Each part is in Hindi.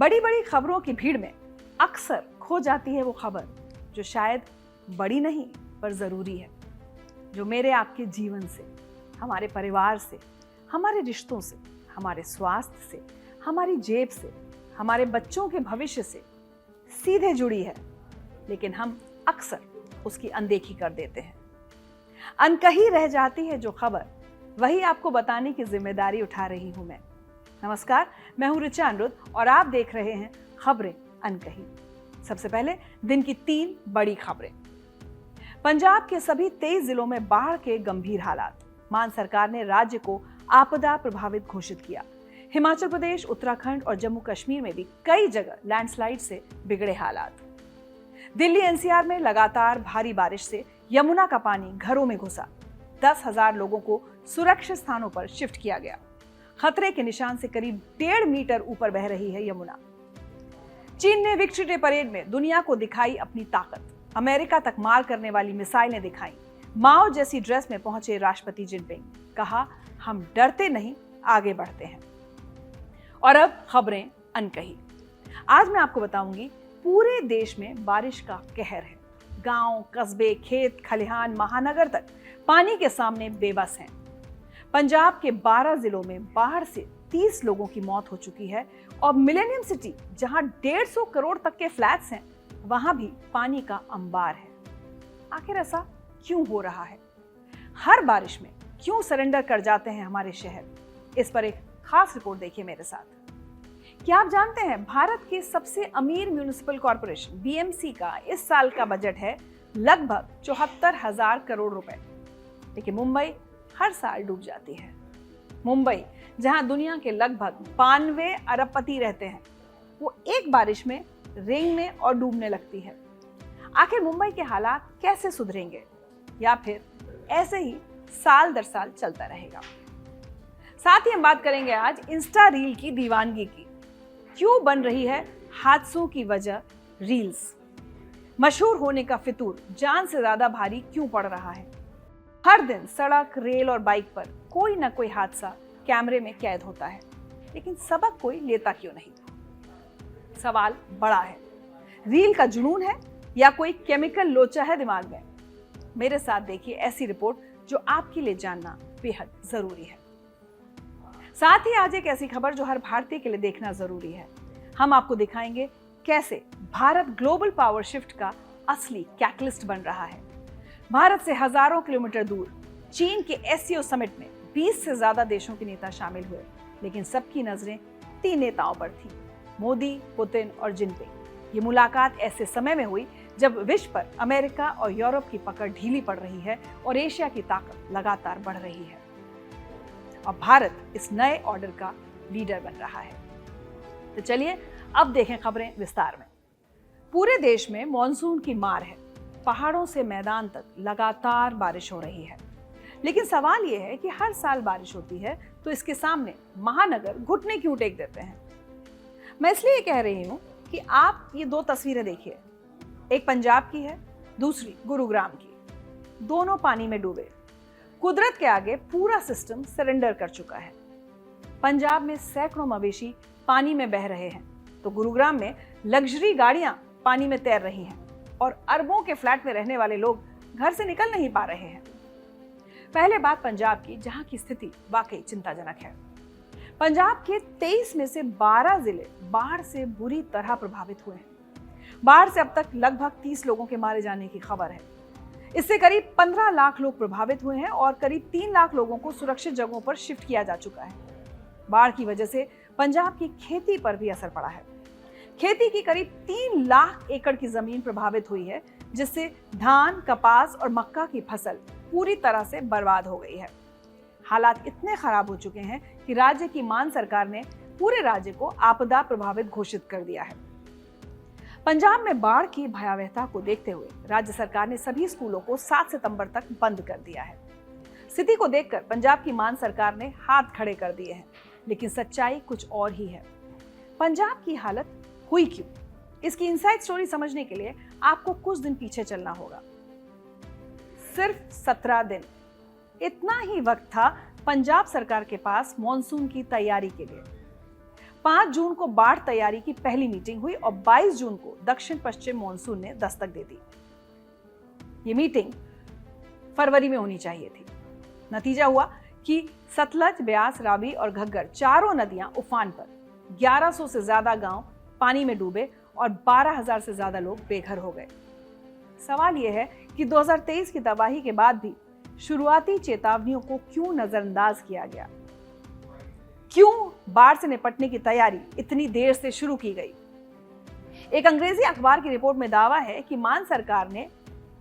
बड़ी बड़ी खबरों की भीड़ में अक्सर खो जाती है वो खबर जो शायद बड़ी नहीं पर जरूरी है, जो मेरे आपके जीवन से, हमारे परिवार से, हमारे रिश्तों से, हमारे स्वास्थ्य से, हमारी जेब से, हमारे बच्चों के भविष्य से सीधे जुड़ी है, लेकिन हम अक्सर उसकी अनदेखी कर देते हैं। अनकही रह जाती है जो खबर, वही आपको बताने की जिम्मेदारी उठा रही हूं मैं। नमस्कार, मैं हूं ऋचा अनिरुद्ध और आप देख रहे हैं खबरें अनकही। सबसे पहले दिन की 3 बड़ी खबरें। पंजाब के सभी 23 जिलों में बाढ़ के गंभीर हालात। मान सरकार ने राज्य को आपदा प्रभावित घोषित किया। हिमाचल प्रदेश, उत्तराखंड और जम्मू कश्मीर में भी कई जगह लैंडस्लाइड से बिगड़े हालात। दिल्ली एनसीआर में लगातार भारी बारिश से यमुना का पानी घरों में घुसा। 10,000 लोगों को सुरक्षित स्थानों पर शिफ्ट किया गया। खतरे के निशान से करीब 1.5 मीटर ऊपर बह रही है यमुना। चीन ने विक्ट्री डे परेड में दुनिया को दिखाई अपनी ताकत। अमेरिका तक मार करने वाली मिसाइलें दिखाई। माओ जैसी ड्रेस में पहुंचे राष्ट्रपति जिनपिंग। कहा, हम डरते नहीं, आगे बढ़ते हैं। और अब खबरें अनकही। आज मैं आपको बताऊंगी, पूरे देश में बारिश का कहर है। गांव, कस्बे, खेत, खलिहान, महानगर तक पानी के सामने बेबस हैं। पंजाब के 12 जिलों में बाढ़ से 30 लोगों की मौत हो चुकी है और मिलेनियम सिटी, जहां 150 करोड़ तक के फ्लैट्स हैं, वहां भी पानी का अंबार है। आखिर ऐसा क्यों हो रहा है? हर बारिश में क्यों सरेंडर कर जाते हैं हमारे शहर? इस पर एक खास रिपोर्ट देखिए मेरे साथ। क्या आप जानते हैं, भारत के सबसे अमीर म्युनिसिपल कॉर्पोरेशन बीएमसी का इस साल का बजट है लगभग 74,000 करोड़ रुपए, लेकिन मुंबई हर साल डूब जाती है। मुंबई, जहां दुनिया के लगभग 92 अरबपति रहते हैं, वो एक बारिश में रेंगने और डूबने लगती है। आखिर मुंबई के हालात कैसे सुधरेंगे, या फिर ऐसे ही साल दर साल चलता रहेगा? साथ ही हम बात करेंगे आज इंस्टा रील की दीवानगी की। क्यों बन रही है हादसों की वजह रील्स? मशहूर होने का फितूर जान से ज्यादा भारी क्यों पड़ रहा है? हर दिन सड़क, रेल और बाइक पर कोई ना कोई हादसा कैमरे में कैद होता है, लेकिन सबक कोई लेता क्यों नहीं? सवाल बड़ा है। रील का जुनून है या कोई केमिकल लोचा है दिमाग में? मेरे साथ देखिए ऐसी रिपोर्ट जो आपके लिए जानना बेहद जरूरी है। साथ ही आज एक ऐसी खबर जो हर भारतीय के लिए देखना जरूरी है। हम आपको दिखाएंगे कैसे भारत ग्लोबल पावर शिफ्ट का असली कैटलिस्ट बन रहा है। भारत से हजारों किलोमीटर दूर चीन के एससीओ समिट में 20 से ज्यादा देशों के नेता शामिल हुए, लेकिन सबकी नजरें 3 नेताओं पर थी, मोदी, पुतिन और जिनपिंग। ये मुलाकात ऐसे समय में हुई जब विश्व पर अमेरिका और यूरोप की पकड़ ढीली पड़ रही है और एशिया की ताकत लगातार बढ़ रही है। और भारत इस नए ऑर्डर का लीडर बन रहा है। तो चलिए अब देखें खबरें विस्तार में। पूरे देश में मॉनसून की मार है। पहाड़ों से मैदान तक लगातार बारिश हो रही है, लेकिन सवाल यह है कि हर साल बारिश होती है तो इसके सामने महानगर घुटने क्यों टेक देते हैं? मैं इसलिए कह रही हूं कि आप ये 2 तस्वीरें देखिए। एक पंजाब की है, दूसरी गुरुग्राम की। दोनों पानी में डूबे। कुदरत के आगे पूरा सिस्टम सरेंडर कर चुका है। पंजाब में सैकड़ों मवेशी पानी में बह रहे हैं, तो गुरुग्राम में लग्जरी गाड़ियां पानी में तैर रही हैं और अरबों के फ्लैट में रहने वाले लोग घर से निकल नहीं पा रहे हैं। पहले बात पंजाब की, जहां की स्थिति वाकई चिंताजनक है। पंजाब के 23 में से 12 जिले बाढ़ से बुरी तरह प्रभावित हुए हैं। बाढ़ से अब तक लगभग 30 लोगों के मारे जाने की खबर है। इससे करीब 15 लाख लोग प्रभावित हुए हैं और करीब 3 लाख लोगों को सुरक्षित जगहों पर शिफ्ट किया जा चुका है। बाढ़ की वजह से पंजाब की खेती पर भी असर पड़ा है। खेती की करीब 3 लाख एकड़ की जमीन प्रभावित हुई है, जिससे धान, कपास और मक्का की फसल पूरी तरह से बर्बाद हो गई है। हालात इतने खराब हो चुके हैं कि राज्य की मान सरकार ने पूरे राज्य को आपदा प्रभावित घोषित कर दिया है। पंजाब में बाढ़ की भयावहता को देखते हुए राज्य सरकार ने सभी स्कूलों को 7 सितंबर तक बंद कर दिया है। स्थिति को देखकर पंजाब की मान सरकार ने हाथ खड़े कर दिए हैं, लेकिन सच्चाई कुछ और ही है। पंजाब की हालत हुई क्यों? इसकी इनसाइड स्टोरी समझने के लिए आपको कुछ दिन पीछे चलना होगा। सिर्फ 17 दिन, इतना ही वक्त था पंजाब सरकार के पास मॉनसून की तैयारी के लिए। 5 जून को बाढ़ तैयारी की पहली मीटिंग हुई और 22 जून को दक्षिण पश्चिम मानसून ने दस्तक दे दी। ये मीटिंग फरवरी में होनी चाहिए थी। नतीजा हुआ कि सतलज, ब्यास, रावी और घग्गर चारों नदियां उफान पर, 1100 से ज्यादा गांव पानी में डूबे और 12,000 से ज्यादा लोग बेघर हो गए। सवाल यह है कि 2023 की तबाही के बाद भी शुरुआती चेतावनियों को क्यों नजरअंदाज किया गया? क्यों बाढ़ से निपटने की तैयारी इतनी देर से शुरू की गई? एक अंग्रेजी अखबार की रिपोर्ट में दावा है कि मान सरकार ने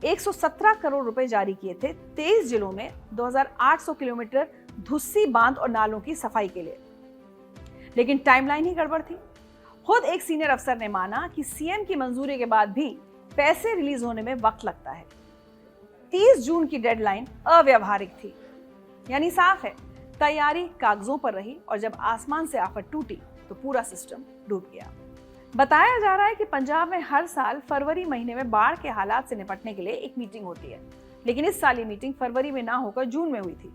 117 करोड़ रुपए जारी किए थे 23 जिलों में 2800 किलोमीटर धुस्सी बांध और नालों की सफाई के लिए, लेकिन टाइमलाइन ही गड़बड़ थी। खुद एक सीनियर अफसर ने माना कि सीएम की मंजूरी के बाद भी पैसे रिलीज होने में वक्त लगता है। 30 जून की डेडलाइन अव्यावहारिक थी, यानी साफ है तैयारी कागजों पर रही और जब आसमान से आफत टूटी तो पूरा सिस्टम डूब गया। बताया जा रहा है कि पंजाब में हर साल फरवरी महीने में बाढ़ के हालात से निपटने के लिए एक मीटिंग होती है, लेकिन इस साल ये मीटिंग फरवरी में ना होकर जून में हुई थी।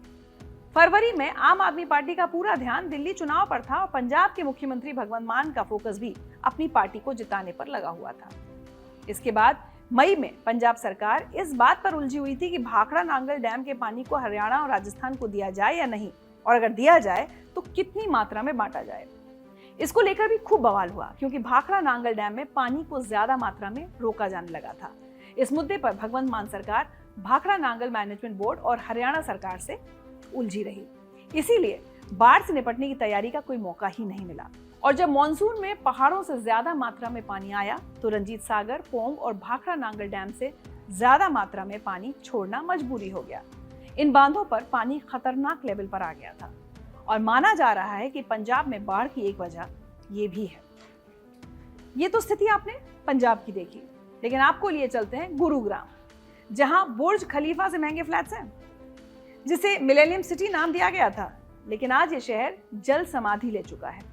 फरवरी में आम आदमी पार्टी का पूरा ध्यान दिल्ली चुनाव पर था और पंजाब के मुख्यमंत्री भगवंत मान का फोकस भी अपनी पार्टी को जिताने पर लगा हुआ था। इसके बाद मई में पंजाब सरकार इस बात पर उलझी हुई थी कि भाखड़ा नांगल डैम के पानी को हरियाणा और राजस्थान को दिया जाए या नहीं, और अगर दिया जाए तो कितनी मात्रा में बांटा जाए। इसको लेकर भी खूब बवाल हुआ क्योंकि भाखड़ा नांगल डैम में पानी को ज्यादा मात्रा में रोका जाने लगा था। इस मुद्दे पर भगवंत मान सरकार भाखड़ा नांगल मैनेजमेंट बोर्ड और हरियाणा सरकार से उलझी रही। इसीलिए बाढ़ से निपटने की तैयारी का कोई मौका ही नहीं मिला। और जब मानसून में पहाड़ों से ज्यादा मात्रा में पानी आया तो रंजीत सागर, पोंग और भाखड़ा नांगल डैम से ज्यादा मात्रा में पानी छोड़ना मजबूरी हो गया। इन बांधों पर पानी खतरनाक लेवल पर आ गया था और माना जा रहा है कि पंजाब में बाढ़ की एक वजह ये भी है। ये तो स्थिति आपने पंजाब की देखी, लेकिन आपको लिए चलते हैं गुरुग्राम, जहां बुर्ज खलीफा से महंगे फ्लैट्स हैं, जिसे मिलेनियम सिटी नाम दिया गया था, लेकिन आज ये शहर जल समाधि ले चुका है।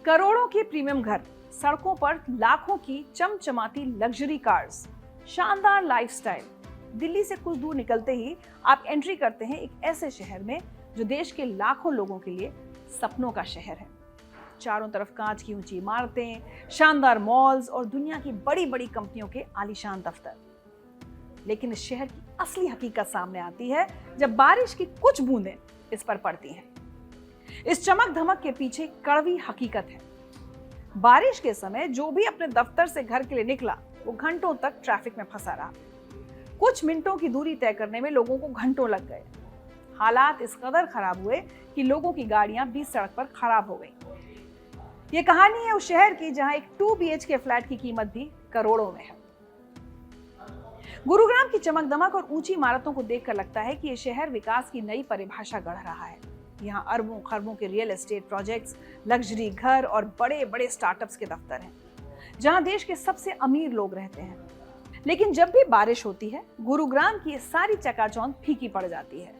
करोड़ों के प्रीमियम घर, सड़कों पर लाखों की चमचमाती लग्जरी कार्स, शानदार लाइफस्टाइल। दिल्ली से कुछ दूर निकलते ही आप एंट्री करते हैं एक ऐसे शहर में जो देश के लाखों लोगों के लिए सपनों का शहर है। चारों तरफ कांच की ऊंची इमारतें, शानदार मॉल्स और दुनिया की बड़ी बड़ी कंपनियों के आलीशान दफ्तर। लेकिन इस शहर की असली हकीकत सामने आती है जब बारिश की कुछ बूंदें इस पर पड़ती हैं। इस चमक धमक के पीछे कड़वी हकीकत है। बारिश के समय जो भी अपने दफ्तर से घर के लिए निकला वो घंटों तक ट्रैफिक में फंसा रहा। कुछ मिनटों की दूरी तय करने में लोगों को घंटों लग गए। हालात इस कदर खराब हुए कि लोगों की गाड़ियां बीच सड़क पर खराब हो गईं। ये कहानी है उस शहर की जहां एक 2 BHK फ्लैट की कीमत भी करोड़ों में है। गुरुग्राम की चमक दमक और ऊंची इमारतों को देखकर लगता है कि यह शहर विकास की नई परिभाषा गढ़ रहा है। यहाँ अरबों खरबों के रियल एस्टेट प्रोजेक्ट्स, लग्जरी घर और बड़े बड़े स्टार्टअप्स के दफ्तर हैं, जहां देश के सबसे अमीर लोग रहते हैं। लेकिन जब भी बारिश होती है, गुरुग्राम की सारी चकाचौंध फीकी पड़ जाती है।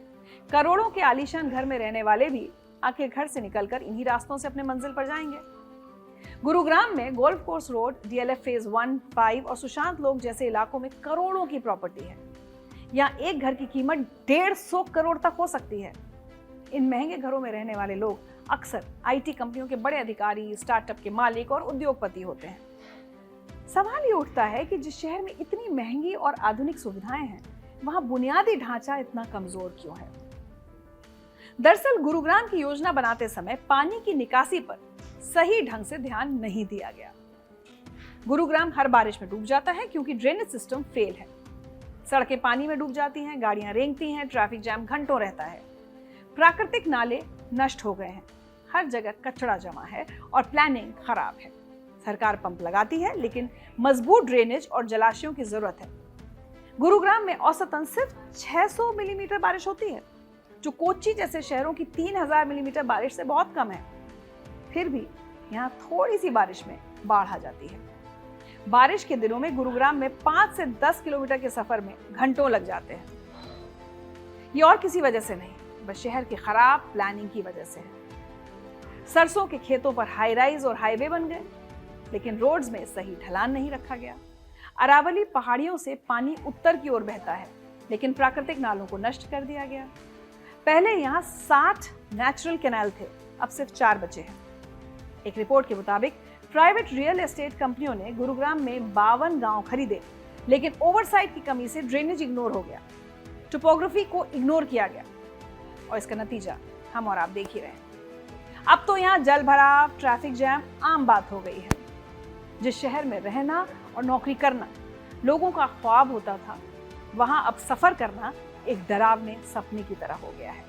करोड़ों के आलीशान घर में रहने वाले भी आखिर घर से निकलकर इन्हीं रास्तों से अपने मंजिल पर जाएंगे। गुरुग्राम में golf course road, DLF phase 1, 5 और सुशांत लोक जैसे इलाकों में करोड़ों की प्रॉपर्टी है। यहाँ एक घर की कीमत 150 करोड़ तक हो सकती है। इन महंगे घरों में रहने वाले लोग अक्सर IT कंपनियों के बड़े अधिकारी, स्टार्टअप के मालिक और उद्योगपति होते हैं। सवाल ये उठता है कि जिस शहर में इतनी महंगी और आधुनिक सुविधाएं हैं, वहां बुनियादी ढांचा इतना कमजोर क्यों है? दरअसल गुरुग्राम की योजना बनाते समय पानी की निकासी पर सही ढंग से ध्यान नहीं दिया गया। गुरुग्राम हर बारिश में डूब जाता है क्योंकि ड्रेनेज सिस्टम फेल है। सड़कें पानी में डूब जाती हैं, गाड़ियां रेंगती हैं, ट्रैफिक जैम घंटों रहता है। प्राकृतिक नाले नष्ट हो गए हैं, हर जगह कचरा जमा है और प्लानिंग खराब है। सरकार पंप लगाती है लेकिन मजबूत ड्रेनेज और जलाशयों की जरूरत है। गुरुग्राम में औसतन सिर्फ 600 मिलीमीटर बारिश होती है, जो कोच्चि जैसे शहरों की 3000 मिलीमीटर बारिश से बहुत कम है। फिर भी यहाँ थोड़ी सी बारिश में बाढ़ आ जाती है। बारिश के दिनों में गुरुग्राम में 5 से 10 किलोमीटर के सफर में घंटों लग जाते हैं। ये और किसी वजह से नहीं, बस शहर की खराब प्लानिंग की वजह से है। सरसों के खेतों पर हाई राइज और हाईवे बन गए, लेकिन रोड्स में सही ढलान नहीं रखा गया। अरावली पहाड़ियों से पानी उत्तर की ओर बहता है, लेकिन प्राकृतिक नालों को नष्ट कर दिया गया। पहले यहाँ 60 नेचुरल कैनाल थे, अब सिर्फ 4 बचे हैं। एक रिपोर्ट के मुताबिक प्राइवेट रियल एस्टेट कंपनियों ने गुरुग्राम में 52 गांव खरीदे, लेकिन ओवरसाइट की कमी से ड्रेनेज इग्नोर हो गया, टोपोग्राफी को इग्नोर किया गया और इसका नतीजा हम और आप देख ही रहे हैं। अब तो यहाँ जल भराव, ट्रैफिक जैम आम बात हो गई है। जिस शहर में रहना और नौकरी करना लोगों का ख्वाब होता था, वहां अब सफर करना एक डरावने सपने की तरह हो गया है।